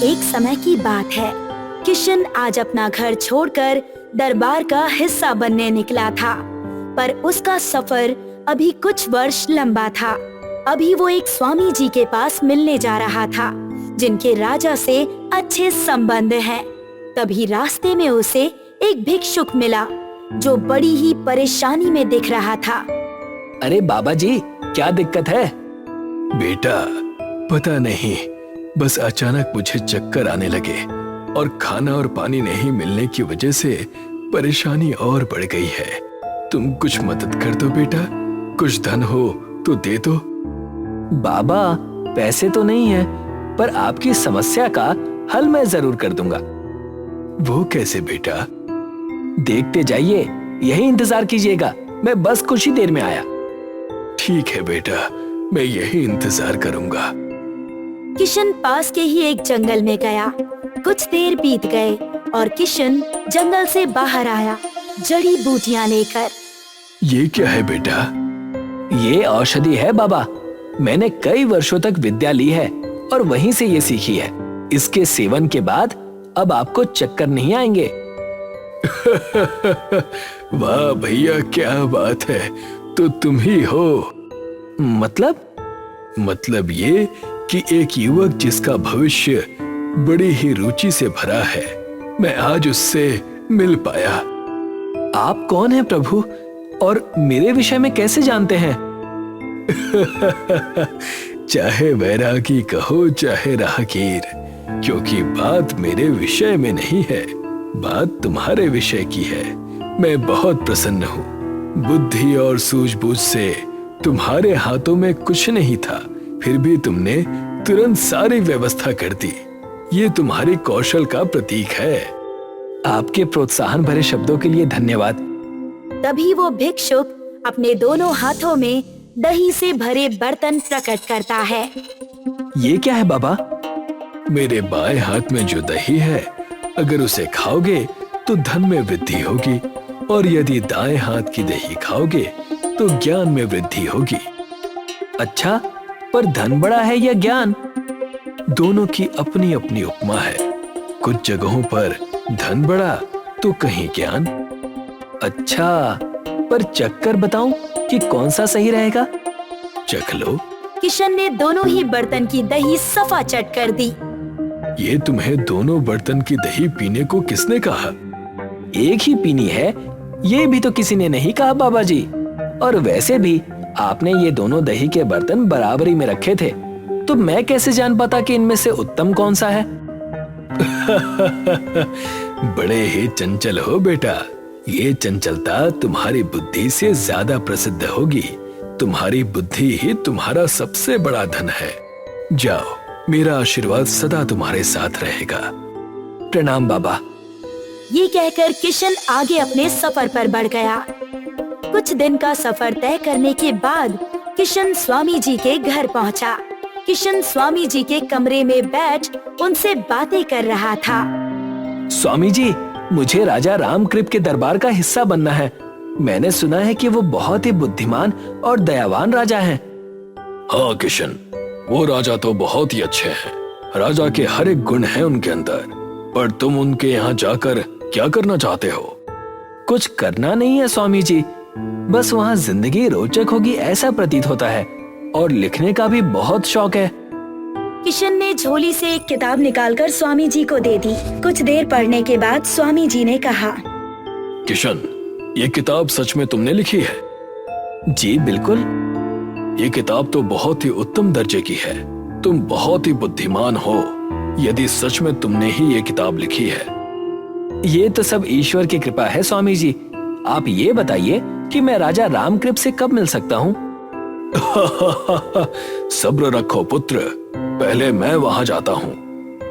एक समय की बात है। किशन आज अपना घर छोड़कर दरबार का हिस्सा बनने निकला था, पर उसका सफर अभी कुछ वर्ष लंबा था। अभी वो एक स्वामी जी के पास मिलने जा रहा था, जिनके राजा से अच्छे संबंध हैं। तभी रास्ते में उसे एक भिक्षुक मिला, जो बड़ी ही परेशानी में दिख रहा था। अरे बाबा जी, क्या दिक्कत है? बेटा, पता नहीं, बस अचानक मुझे चक्कर आने लगे और खाना और पानी नहीं मिलने की वजह से परेशानी और बढ़ गई है। तुम कुछ मदद कर दो बेटा, कुछ धन हो तो दे दो। बाबा, पैसे तो नहीं है, पर आपकी समस्या का हल मैं जरूर कर दूंगा। वो कैसे बेटा? देखते जाइए, यही इंतजार कीजिएगा, मैं बस कुछ ही देर में आया। ठीक है बेटा, मैं यही इंतजार करूंगा। किशन पास के ही एक जंगल में गया। कुछ देर बीत गए और किशन जंगल से बाहर आया, जड़ी बूटियां लेकर। ये क्या है बेटा? ये औषधि है बाबा। मैंने कई वर्षों तक विद्या ली है और वहीं से ये सीखी है। इसके सेवन के बाद अब आपको चक्कर नहीं आएंगे। वाह भैया, क्या बात है, तो तुम ही हो। मतलब ये कि एक युवक जिसका भविष्य बड़ी ही रुचि से भरा है, मैं आज उससे मिल पाया। आप कौन हैं प्रभु, और मेरे विषय में कैसे जानते हैं? चाहे वैरागी कहो चाहे राहगीर, क्योंकि बात मेरे विषय में नहीं है, बात तुम्हारे विषय की है। मैं बहुत प्रसन्न हूँ। बुद्धि और सूझबूझ से तुम्हारे हाथों में कुछ नहीं था, फिर भी तुमने तुरंत सारी व्यवस्था कर दी। ये तुम्हारी कौशल का प्रतीक है। आपके प्रोत्साहन भरे शब्दों के लिए धन्यवाद। तभी वो भिक्षुक अपने दोनों हाथों में दही से भरे बर्तन प्रकट करता है। ये क्या है बाबा? मेरे बाएं हाथ में जो दही है, अगर उसे खाओगे तो धन में वृद्धि होगी, और यदि दाएं हाथ की दही खाओगे तो ज्ञान में वृद्धि होगी। अच्छा, पर धन बड़ा है या ज्ञान? दोनों की अपनी अपनी उपमा है। कुछ जगहों पर धन बड़ा तो कहीं ज्ञान। अच्छा, पर चखकर बताऊं कि कौन सा सही रहेगा? चख लो। किशन ने दोनों ही बर्तन की दही सफा चट कर दी। ये तुम्हें दोनों बर्तन की दही पीने को किसने कहा? एक ही पीनी है, ये भी तो किसी ने नहीं कहा बाबा जी। और वैसे भी आपने ये दोनों दही के बर्तन बराबरी में रखे थे, तो मैं कैसे जान पाता कि इनमें से उत्तम कौन सा है? बड़े ही चंचल हो बेटा। ये चंचलता तुम्हारी बुद्धि से ज्यादा प्रसिद्ध होगी। तुम्हारी बुद्धि ही तुम्हारा सबसे बड़ा धन है। जाओ, मेरा आशीर्वाद सदा तुम्हारे साथ रहेगा। प्रणाम बाबा। ये कहकर किशन आगे अपने सफर पर बढ़ गया। कुछ दिन का सफर तय करने के बाद किशन स्वामी जी के घर पहुंचा। किशन स्वामी जी के कमरे में बैठ उनसे बातें कर रहा था। स्वामी जी, मुझे राजा रामकृप के दरबार का हिस्सा बनना है। मैंने सुना है कि वो बहुत ही बुद्धिमान और दयावान राजा हैं। हाँ किशन, वो राजा तो बहुत ही अच्छे हैं। राजा के हर एक गुण हैं उनके अंदर। पर तुम उनके यहाँ जाकर क्या करना चाहते हो? कुछ करना नहीं है स्वामी जी, बस वहाँ जिंदगी रोचक होगी ऐसा प्रतीत होता है, और लिखने का भी बहुत शौक है। किशन ने झोली से एक किताब निकालकर स्वामी जी को दे दी। कुछ देर पढ़ने के बाद स्वामी जी ने कहा, किशन, ये किताब सच में तुमने लिखी है? जी बिल्कुल। ये किताब तो बहुत ही उत्तम दर्जे की है। तुम बहुत ही बुद्धिमान हो, यदि सच में तुमने ही ये किताब लिखी है। ये तो सब ईश्वर की कृपा है स्वामी जी। आप ये बताइए कि मैं राजा रामकृप से कब मिल सकता हूँ? सब्र रखो पुत्र, पहले मैं वहां जाता हूँ,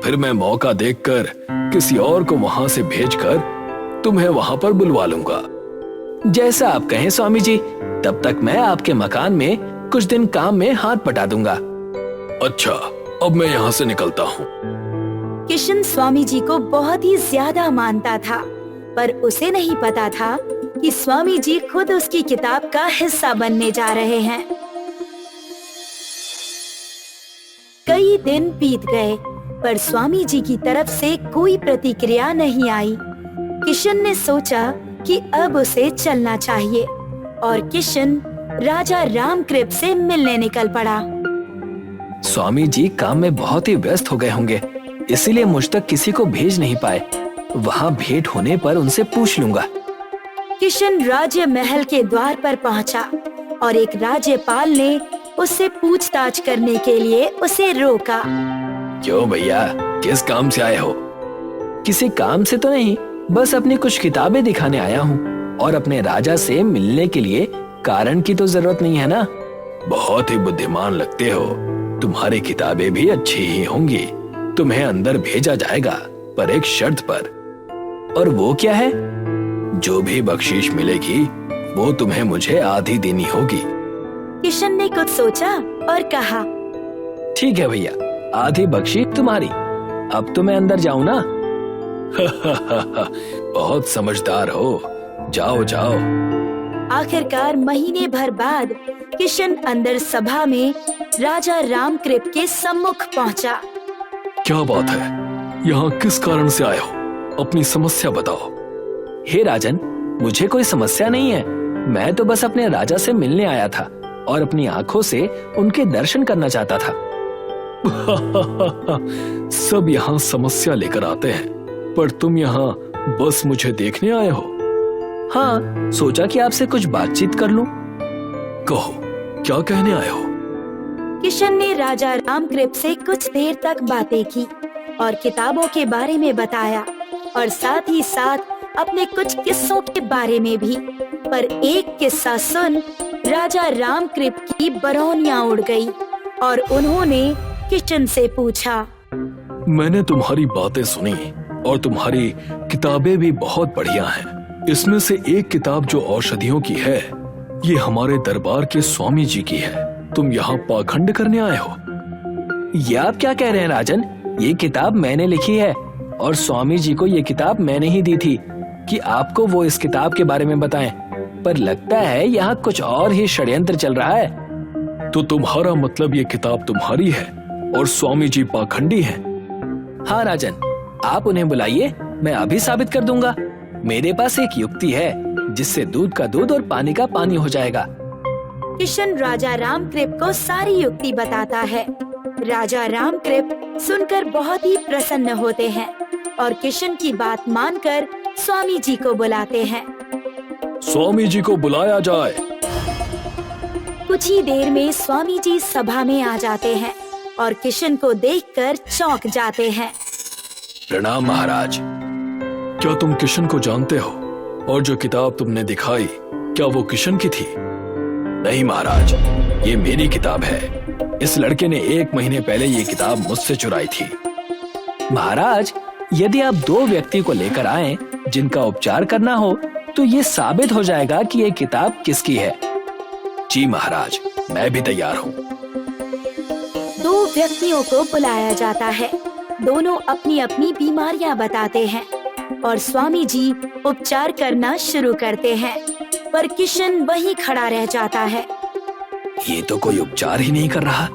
फिर मैं मौका देखकर किसी और को वहां से भेजकर तुम्हें वहां पर बुलवा लूंगा। जैसा आप कहें स्वामी जी, तब तक मैं आपके मकान में कुछ दिन काम में हाथ बटा दूंगा। अच्छा, अब मैं यहाँ से निकलता हूँ। किशन स्वामी जी को बहुत ही ज्यादा मानता था, पर उसे नहीं पता था कि स्वामी जी खुद उसकी किताब का हिस्सा बनने जा रहे हैं। कई दिन बीत गए, पर स्वामी जी की तरफ से कोई प्रतिक्रिया नहीं आई। किशन ने सोचा कि अब उसे चलना चाहिए और किशन राजा रामकृप से मिलने निकल पड़ा। स्वामी जी काम में बहुत ही व्यस्त हो गए होंगे, इसीलिए मुझ तक किसी को भेज नहीं पाए। वहाँ भेंट होने पर उनसे पूछ लूंगा। किशन राज्य महल के द्वार पर पहुंचा और एक राज्यपाल ने उससे पूछताछ करने के लिए उसे रोका। क्यों भैया, किस काम से आए हो? किसी काम से तो नहीं, बस अपनी कुछ किताबें दिखाने आया हूँ और अपने राजा से मिलने के लिए कारण की तो जरूरत नहीं है ना। बहुत ही बुद्धिमान लगते हो। तुम्हारी किताबें भी अच्छी ही होंगी। तुम्हें अंदर भेजा जाएगा, पर एक शर्त पर। और वो क्या है? जो भी बख्शीश मिलेगी वो तुम्हें मुझे आधी देनी होगी। किशन ने कुछ सोचा और कहा, ठीक है भैया, आधी बख्शीश तुम्हारी। अब तो मैं अंदर जाऊं ना? बहुत समझदार हो, जाओ जाओ। आखिरकार महीने भर बाद किशन अंदर सभा में राजा रामकृप के सम्मुख पहुंचा। क्या बात है, यहाँ किस कारण से आए हो? अपनी समस्या बताओ। हे राजन, मुझे कोई समस्या नहीं है। मैं तो बस अपने राजा से मिलने आया था और अपनी आंखों से उनके दर्शन करना चाहता था। सब यहाँ समस्या लेकर आते हैं, पर तुम यहाँ बस मुझे देखने आए हो? हाँ, सोचा कि आपसे कुछ बातचीत कर लूं। कहो, क्या कहने आए हो? किशन ने राजा रामकृप से कुछ देर तक बातें की और किताबों के बारे में बताया और साथ ही साथ अपने कुछ किस्सों के बारे में भी। पर एक किस्सा सुन राजा रामकृप की बरौनियां उड़ गई और उन्होंने किशन से पूछा, मैंने तुम्हारी बातें सुनी और तुम्हारी किताबें भी बहुत बढ़िया हैं। इसमें से एक किताब जो औषधियों की है, ये हमारे दरबार के स्वामी जी की है। तुम यहाँ पाखंड करने आए हो? ये आप क्या कह रहे हैं राजन? ये किताब मैंने लिखी है और स्वामी जी को ये किताब मैंने ही दी थी कि आपको वो इस किताब के बारे में बताएं। पर लगता है यहाँ कुछ और ही षड्यंत्र चल रहा है। तो तुम्हारा मतलब ये किताब तुम्हारी है और स्वामी जी पाखंडी हैं? हाँ राजन, आप उन्हें बुलाइए, मैं अभी साबित कर दूंगा। मेरे पास एक युक्ति है जिससे दूध का दूध और पानी का पानी हो जाएगा। किशन राजा रामकृप को सारी युक्ति बताता है। राजा रामकृप सुनकर बहुत ही प्रसन्न होते हैं और किशन की बात मानकर स्वामी जी को बुलाते हैं। स्वामी जी को बुलाया जाए। कुछ ही देर में स्वामी जी सभा में आ जाते हैं और किशन को देखकर चौंक जाते हैं। प्रणाम महाराज। क्या तुम किशन को जानते हो? और जो किताब तुमने दिखाई, क्या वो किशन की थी? नहीं महाराज, ये मेरी किताब है। इस लड़के ने 1 महीने पहले ये किताब मुझसे चुराई थी। महाराज, यदि आप 2 व्यक्ति को लेकर आए जिनका उपचार करना हो, तो ये साबित हो जाएगा कि ये किताब किसकी है। जी महाराज, मैं भी तैयार हूँ। 2 व्यक्तियों को बुलाया जाता है। दोनों अपनी अपनी बीमारियां बताते हैं और स्वामी जी उपचार करना शुरू करते हैं, पर किशन वहीं खड़ा रह जाता है। ये तो कोई उपचार ही नहीं कर रहा।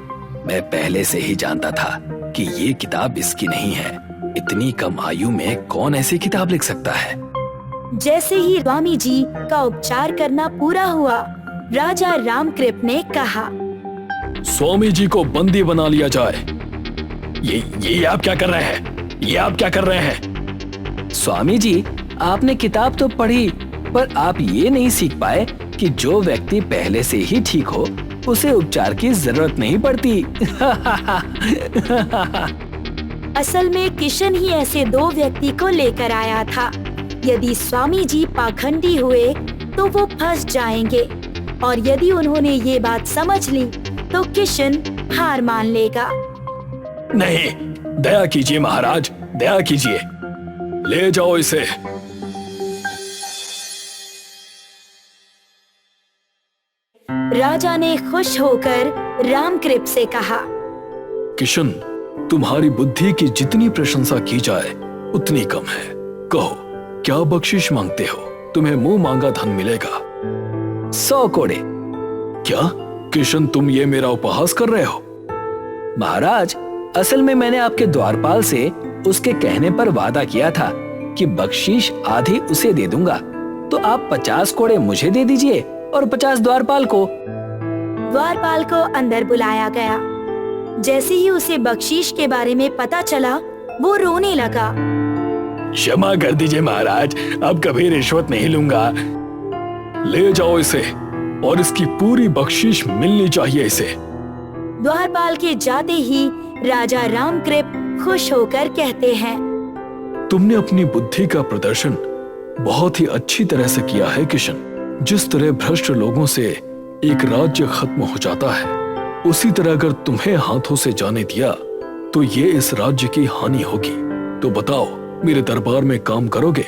मैं पहले से ही जानता था कि ये किताब इसकी नहीं है। इतनी कम आयु में कौन ऐसी किताब लिख सकता है? जैसे ही स्वामी जी का उपचार करना पूरा हुआ, राजा रामकृप ने कहा, स्वामी जी को बंदी बना लिया जाए। ये आप क्या कर रहे हैं? ये आप क्या कर रहे हैं? स्वामी जी, आपने किताब तो पढ़ी, पर आप ये नहीं सीख पाए कि जो व्यक्ति पहले से ही ठीक हो, उसे उपचार की जरूरत नहीं पड़ती। असल में किशन ही ऐसे 2 व्यक्ति को लेकर आया था। यदि स्वामी जी पाखंडी हुए तो वो फंस जाएंगे, और यदि उन्होंने ये बात समझ ली तो किशन हार मान लेगा। नहीं, दया कीजिए महाराज, दया कीजिए। ले जाओ इसे। राजा ने खुश होकर रामकृप से कहा, किशन, तुम्हारी बुद्धि की जितनी प्रशंसा की जाए उतनी कम है। कहो, क्या बख्शिश मांगते हो? तुम्हें मुंह मांगा धन मिलेगा। 100 कोड़े। क्या किशन, तुम ये मेरा उपहास कर रहे हो? महाराज, असल में मैंने आपके द्वारपाल से उसके कहने पर वादा किया था कि बख्शीश आधी उसे दे दूंगा, तो आप 50 कोड़े मुझे दे दीजिए और 50 द्वारपाल को। द्वारपाल को अंदर बुलाया गया। जैसे ही उसे बख्शीश के बारे में पता चला, वो रोने लगा। क्षमा कर दीजिए महाराज, अब कभी रिश्वत नहीं लूंगा। ले जाओ इसे और इसकी पूरी बख्शीश मिलनी चाहिए इसे। द्वारपाल के जाते ही राजा रामकृप खुश होकर कहते हैं, तुमने अपनी बुद्धि का प्रदर्शन बहुत ही अच्छी तरह से किया है किशन। जिस तरह भ्रष्ट लोगों से एक राज्य खत्म हो जाता है, उसी तरह अगर तुम्हें हाथों से जाने दिया तो ये इस राज्य की हानि होगी। तो बताओ, मेरे दरबार में काम करोगे?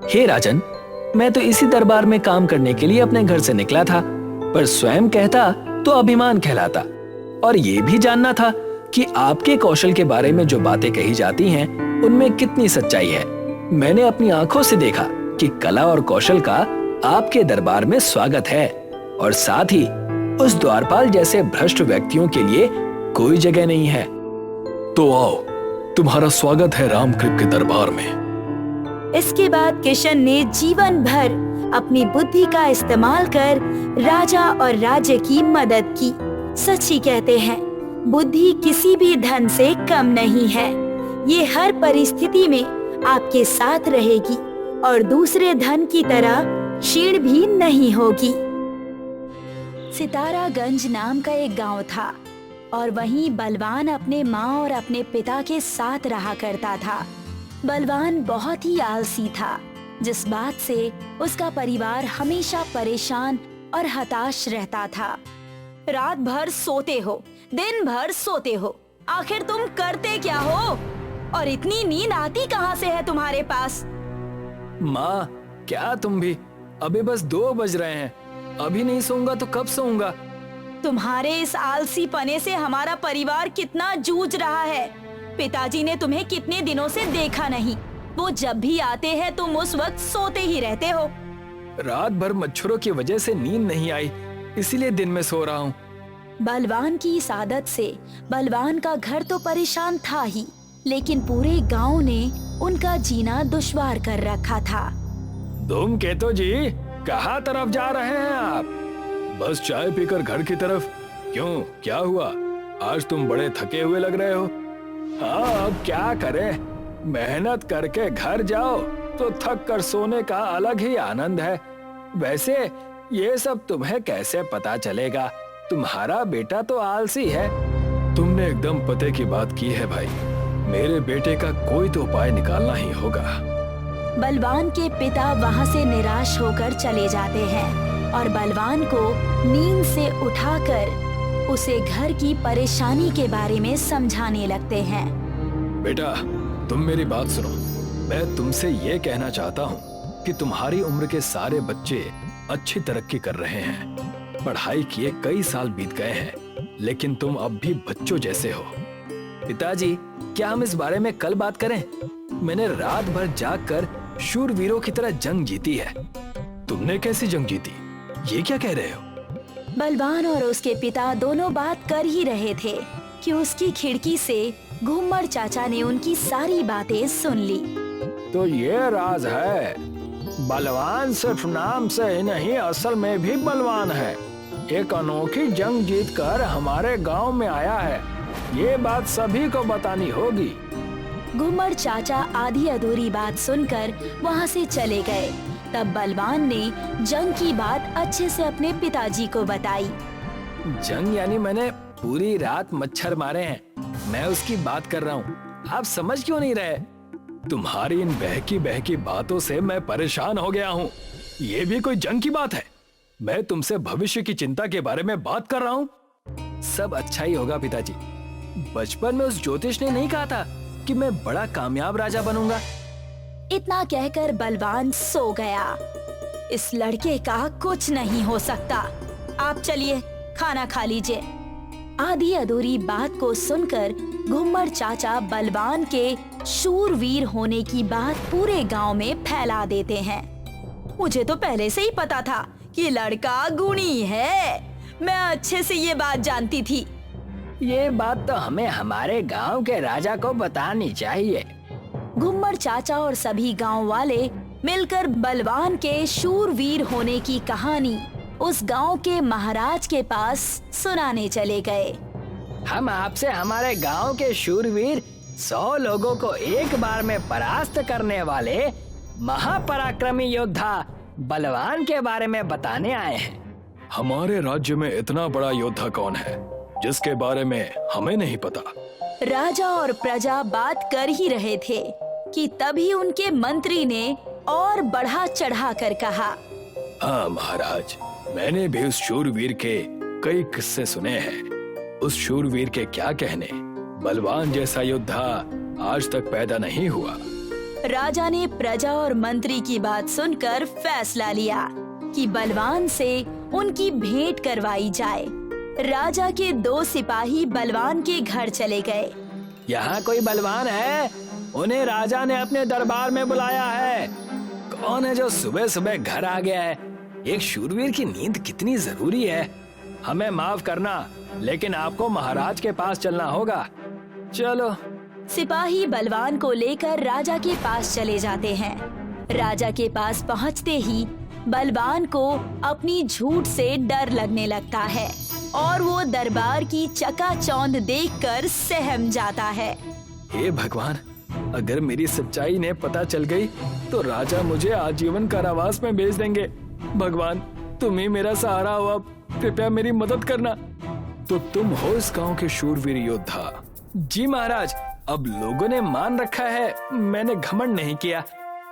हे राजन, मैं तो इसी दरबार में काम करने के लिए अपने घर से निकला था, पर स्वयं कहता तो अभिमान कहलाता। और ये भी जानना था कि आपके कौशल के बारे में जो बातें कही जाती हैं, उनमें कितनी सच्चाई है। मैंने अपनी आंखों से देखा कि कला और कौशल का आपके दरबार में स्वागत है, और साथ ही उस द्वारपाल जैसे भ्रष्ट व्यक्तियों के लिए कोई जगह नहीं है। तो आओ, तुम्हारा स्वागत है रामकृप के दरबार में। इसके बाद किशन ने जीवन भर अपनी बुद्धि का इस्तेमाल कर राजा और राज्य की मदद की। सच ही कहते हैं, बुद्धि किसी भी धन से कम नहीं है। ये हर परिस्थिति में आपके साथ रहेगी और दूसरे धन की तरह क्षीण भी नहीं होगी। सितारागंज नाम का एक गांव था और वहीं बलवान अपने माँ और अपने पिता के साथ रहा करता था। बलवान बहुत ही आलसी था, जिस बात से उसका परिवार हमेशा परेशान और हताश रहता था। रात भर सोते हो, दिन भर सोते हो, आखिर तुम करते क्या हो? और इतनी नींद आती कहाँ से है तुम्हारे पास? माँ, क्या तुम भी? अभी बस 2 बज रहे हैं, अभी नहीं सोऊंगा तो कब सोऊंगा? तुम्हारे इस आलसी पने से हमारा परिवार कितना जूझ रहा है। पिताजी ने तुम्हें कितने दिनों से देखा नहीं। वो जब भी आते हैं तुम उस वक्त सोते ही रहते हो। रात भर मच्छरों की वजह से नींद नहीं आई, इसीलिए दिन में सो रहा हूँ। बलवान की इस आदत से बलवान का घर तो परेशान था ही, लेकिन पूरे गांव ने उनका जीना दुश्वार कर रखा था। धूमकेतु जी, कहाँ तरफ जा रहे हैं आप? बस चाय पीकर घर की तरफ। क्यों, क्या हुआ? आज तुम बड़े थके हुए लग रहे हो। हाँ, अब क्या करें, मेहनत करके घर जाओ तो थक कर सोने का अलग ही आनंद है। वैसे ये सब तुम्हें कैसे पता चलेगा? तुम्हारा बेटा तो आलसी है। तुमने एकदम पते की बात की है भाई। मेरे बेटे का कोई तो उपाय निकालना ही होगा। बलवान के पिता वहाँ से निराश होकर चले जाते हैं और बलवान को नींद से उठाकर उसे घर की परेशानी के बारे में समझाने लगते हैं। बेटा, तुम मेरी बात सुनो। मैं तुमसे ये कहना चाहता हूँ कि तुम्हारी उम्र के सारे बच्चे अच्छी तरक्की कर रहे हैं। पढ़ाई किए कई साल बीत गए हैं, लेकिन तुम अब भी बच्चों जैसे हो। पिताजी, क्या हम इस बारे में कल बात करें? मैंने रात भर जागकर शूरवीरों की तरह जंग जीती है। तुमने कैसी जंग जीती? ये क्या कह रहे हो? बलवान और उसके पिता दोनों बात कर ही रहे थे कि उसकी खिड़की से घुम्मड़ चाचा ने उनकी सारी बातें सुन ली। तो ये राज है, बलवान सिर्फ नाम से ही नहीं, असल में भी बलवान है। एक अनोखी जंग जीतकर हमारे गांव में आया है, ये बात सभी को बतानी होगी। घुम्मड़ चाचा आधी अधूरी बात सुनकर वहाँ से चले गए। तब बलवान ने जंग की बात अच्छे से अपने पिताजी को बताई। जंग यानी मैंने पूरी रात मच्छर मारे हैं, मैं उसकी बात कर रहा हूँ। आप समझ क्यों नहीं रहे? तुम्हारी इन बहकी बहकी बातों से मैं परेशान हो गया हूँ। ये भी कोई जंग की बात है? मैं तुमसे भविष्य की चिंता के बारे में बात कर रहा हूँ। सब अच्छा ही होगा पिताजी। बचपन में उस ज्योतिष ने नहीं कहा था कि मैं बड़ा कामयाब राजा बनूंगा? इतना कहकर बलवान सो गया। इस लड़के का कुछ नहीं हो सकता। आप चलिए, खाना खा लीजिए। आधी अधूरी बात को सुनकर घुम्मड़ चाचा बलवान के शूरवीर होने की बात पूरे गांव में फैला देते हैं। मुझे तो पहले से ही पता था कि लड़का गुणी है। मैं अच्छे से ये बात जानती थी। ये बात तो हमें हमारे गांव के राजा को बतानी चाहिए। घुम्मर चाचा और सभी गांव वाले मिलकर बलवान के शूरवीर होने की कहानी उस गांव के महाराज के पास सुनाने चले गए। हम आपसे हमारे गांव के शूरवीर 100 लोगों को एक बार में परास्त करने वाले महापराक्रमी योद्धा बलवान के बारे में बताने आए हैं। हमारे राज्य में इतना बड़ा योद्धा कौन है जिसके बारे में हमें नहीं पता? राजा और प्रजा बात कर ही रहे थे कि तभी उनके मंत्री ने और बढ़ा चढ़ा कर कहा, हाँ महाराज, मैंने भी उस शूरवीर के कई किस्से सुने हैं। उस शूरवीर के क्या कहने, बलवान जैसा योद्धा आज तक पैदा नहीं हुआ। राजा ने प्रजा और मंत्री की बात सुनकर फैसला लिया कि बलवान से उनकी भेंट करवाई जाए। राजा के 2 सिपाही बलवान के घर चले गए। यहाँ कोई बलवान है? उन्हें राजा ने अपने दरबार में बुलाया है। कौन है जो सुबह सुबह घर आ गया है? एक शूरवीर की नींद कितनी जरूरी है। हमें माफ करना, लेकिन आपको महाराज के पास चलना होगा। चलो। सिपाही बलवान को लेकर राजा के पास चले जाते हैं। राजा के पास पहुंचते ही बलवान को अपनी झूठ से डर लगने लगता है और वो दरबार की चकाचौंध देखकर सहम जाता है। हे भगवान, अगर मेरी सच्चाई ने पता चल गई तो राजा मुझे आजीवन कारावास में भेज देंगे। भगवान, तुम ही मेरा सहारा हो, अब कृपया मेरी मदद करना। तो तुम हो इस गांव के शूरवीर योद्धा? जी महाराज, अब लोगों ने मान रखा है, मैंने घमंड नहीं किया।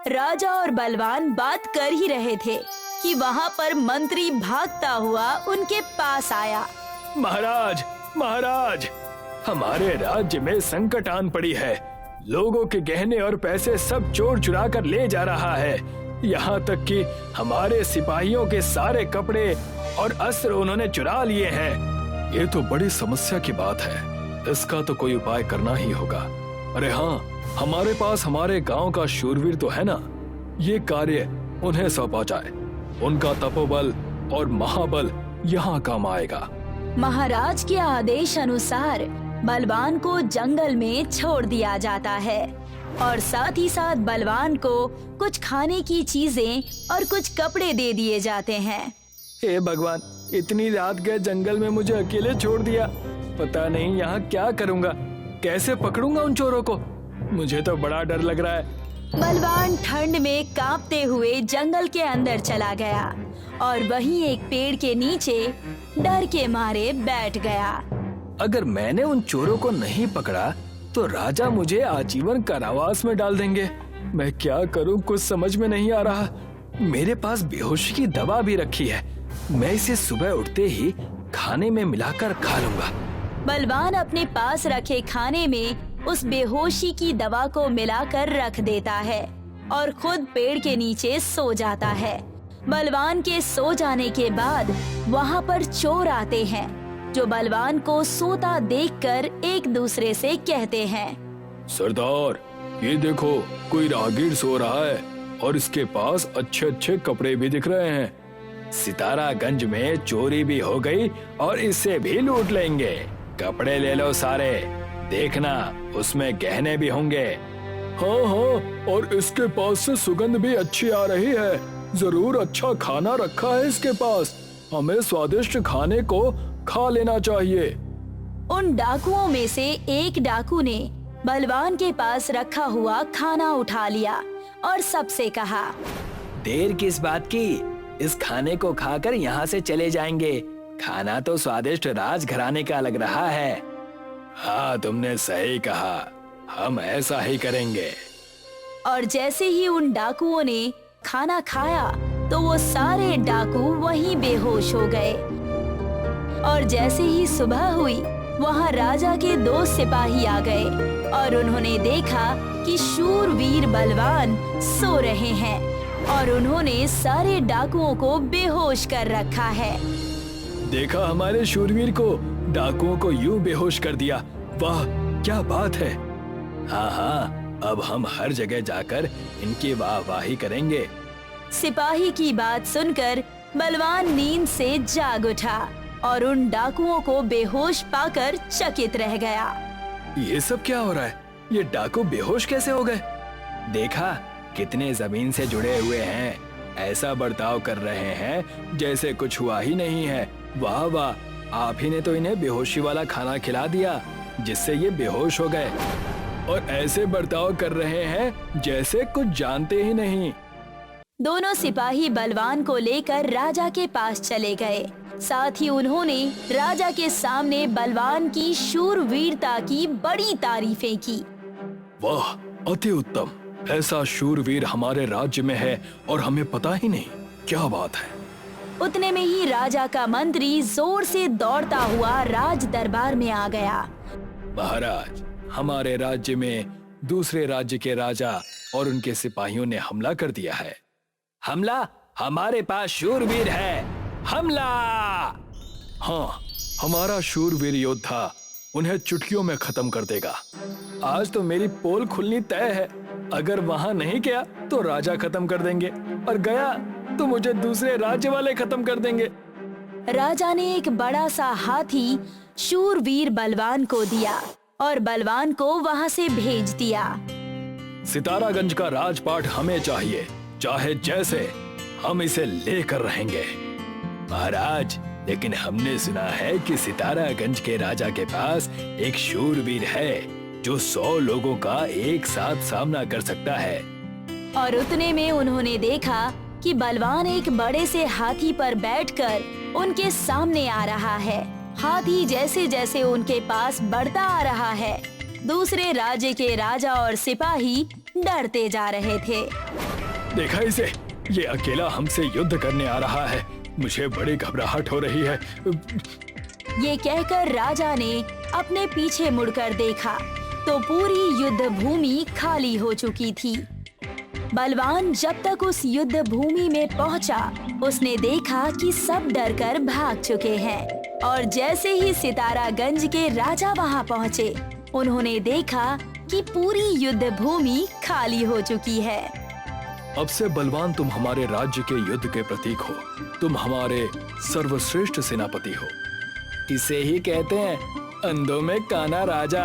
राजा और बलवान बात कर ही रहे थे कि वहाँ पर मंत्री भागता हुआ उनके पास आया। महाराज, महाराज, हमारे राज्य में संकट आन पड़ी है। लोगों के गहने और पैसे सब चोर चुरा कर ले जा रहा है। यहाँ तक कि हमारे सिपाहियों के सारे कपड़े और अस्त्र उन्होंने चुरा लिए हैं। ये तो बड़ी समस्या की बात है। इसका तो कोई उपाय करना ही होगा। अरे हाँ, हमारे पास हमारे गांव का शूरवीर तो है ना, ये कार्य उन्हें सौंपा जाए। उनका तपोबल और महाबल यहाँ काम आएगा। महाराज के आदेश अनुसार बलवान को जंगल में छोड़ दिया जाता है और साथ ही साथ बलवान को कुछ खाने की चीजें और कुछ कपड़े दे दिए जाते हैं। हे भगवान, इतनी रात गए जंगल में मुझे अकेले छोड़ दिया। पता नहीं यहाँ क्या करूँगा, कैसे पकड़ूंगा उन चोरों को। मुझे तो बड़ा डर लग रहा है। बलवान ठंड में कांपते हुए जंगल के अंदर चला गया और वहीं एक पेड़ के नीचे डर के मारे बैठ गया। अगर मैंने उन चोरों को नहीं पकड़ा तो राजा मुझे आजीवन कारावास में डाल देंगे। मैं क्या करूं, कुछ समझ में नहीं आ रहा। मेरे पास बेहोशी की दवा भी रखी है, मैं इसे सुबह उठते ही खाने में मिलाकर खा लूंगा। बलवान अपने पास रखे खाने में उस बेहोशी की दवा को मिलाकर रख देता है और खुद पेड़ के नीचे सो जाता है। बलवान के सो जाने के बाद वहाँ पर चोर आते हैं जो बलवान को सोता देखकर एक दूसरे से कहते हैं, सरदार, ये देखो, कोई राहगीर सो रहा है और इसके पास अच्छे अच्छे कपड़े भी दिख रहे हैं। सितारागंज में चोरी भी हो गई और इससे भी लूट लेंगे। कपड़े ले लो सारे, देखना उसमें गहने भी होंगे। हाँ हाँ, और इसके पास से सुगंध भी अच्छी आ रही है। जरूर अच्छा खाना रखा है इसके पास। हमें स्वादिष्ट खाने को खा लेना चाहिए। उन डाकुओं में से एक डाकू ने बलवान के पास रखा हुआ खाना उठा लिया और सबसे कहा, देर किस बात की, इस खाने को खाकर यहाँ से चले जाएंगे। खाना तो स्वादिष्ट राजघराने का लग रहा है। हाँ, तुमने सही कहा, हम ऐसा ही करेंगे। और जैसे ही उन डाकुओं ने खाना खाया तो वो सारे डाकू वहीं बेहोश हो गए। और जैसे ही सुबह हुई, वहाँ राजा के 2 सिपाही आ गए और उन्होंने देखा कि शूरवीर बलवान सो रहे हैं और उन्होंने सारे डाकुओं को बेहोश कर रखा है। देखा हमारे शूरवीर को, डाकुओं को यूं बेहोश कर दिया। वाह, क्या बात है। हाँ हाँ, अब हम हर जगह जाकर इनकी वाहवाही करेंगे। सिपाही की बात सुनकर बलवान नींद से जाग उठा और उन डाकुओं को बेहोश पाकर चकित रह गया। ये सब क्या हो रहा है? ये डाकू बेहोश कैसे हो गए? देखा कितने जमीन से जुड़े हुए हैं, ऐसा बर्ताव कर रहे हैं जैसे कुछ हुआ ही नहीं है। वाह वाह, आप ही ने तो इन्हें बेहोशी वाला खाना खिला दिया जिससे ये बेहोश हो गए, और ऐसे बर्ताव कर रहे हैं जैसे कुछ जानते ही नहीं। दोनों सिपाही बलवान को लेकर राजा के पास चले गए। साथ ही उन्होंने राजा के सामने बलवान की शूरवीरता की बड़ी तारीफें की। वाह, अति उत्तम, ऐसा शूरवीर हमारे राज्य में है और हमें पता ही नहीं। क्या बात है। उतने में ही राजा का मंत्री जोर से दौड़ता हुआ राज दरबार में आ गया। महाराज, हमारे राज्य में दूसरे राज्य के राजा और उनके सिपाहियों ने हमला कर दिया है। हमला? हमारे पास शूरवीर है, हमला! हाँ, हमारा शूरवीर योद्धा उन्हें चुटकियों में खत्म कर देगा। आज तो मेरी पोल खुलनी तय है। अगर वहां नहीं गया तो राजा खत्म कर देंगे, और गया तो मुझे दूसरे राज्य वाले खत्म कर देंगे। राजा ने एक बड़ा सा हाथी शूरवीर बलवान को दिया और बलवान को वहां से भेज दिया। सितारागंज का राजपाट हमें चाहिए, चाहे जैसे, हम इसे लेकर रहेंगे। महाराज, लेकिन हमने सुना है कि सितारागंज के राजा के पास एक शूरवीर है जो 100 लोगों का एक साथ सामना कर सकता है। और उतने में उन्होंने देखा कि बलवान एक बड़े से हाथी पर बैठकर उनके सामने आ रहा है। हाथी जैसे जैसे उनके पास बढ़ता आ रहा है, दूसरे राज्य के राजा और सिपाही डरते जा रहे थे। देखा इसे, ये अकेला हमसे युद्ध करने आ रहा है। मुझे बड़ी घबराहट हो रही है। ये कहकर राजा ने अपने पीछे मुड़कर देखा तो पूरी युद्ध भूमि खाली हो चुकी थी। बलवान जब तक उस युद्ध भूमि में पहुंचा, उसने देखा कि सब डरकर भाग चुके हैं। और जैसे ही सितारागंज के राजा वहां पहुंचे, उन्होंने देखा कि पूरी युद्ध भूमि खाली हो चुकी है। अब से बलवान, तुम हमारे राज्य के युद्ध के प्रतीक हो। तुम हमारे सर्वश्रेष्ठ सेनापति हो। इसे ही कहते हैं अंधों में काना राजा।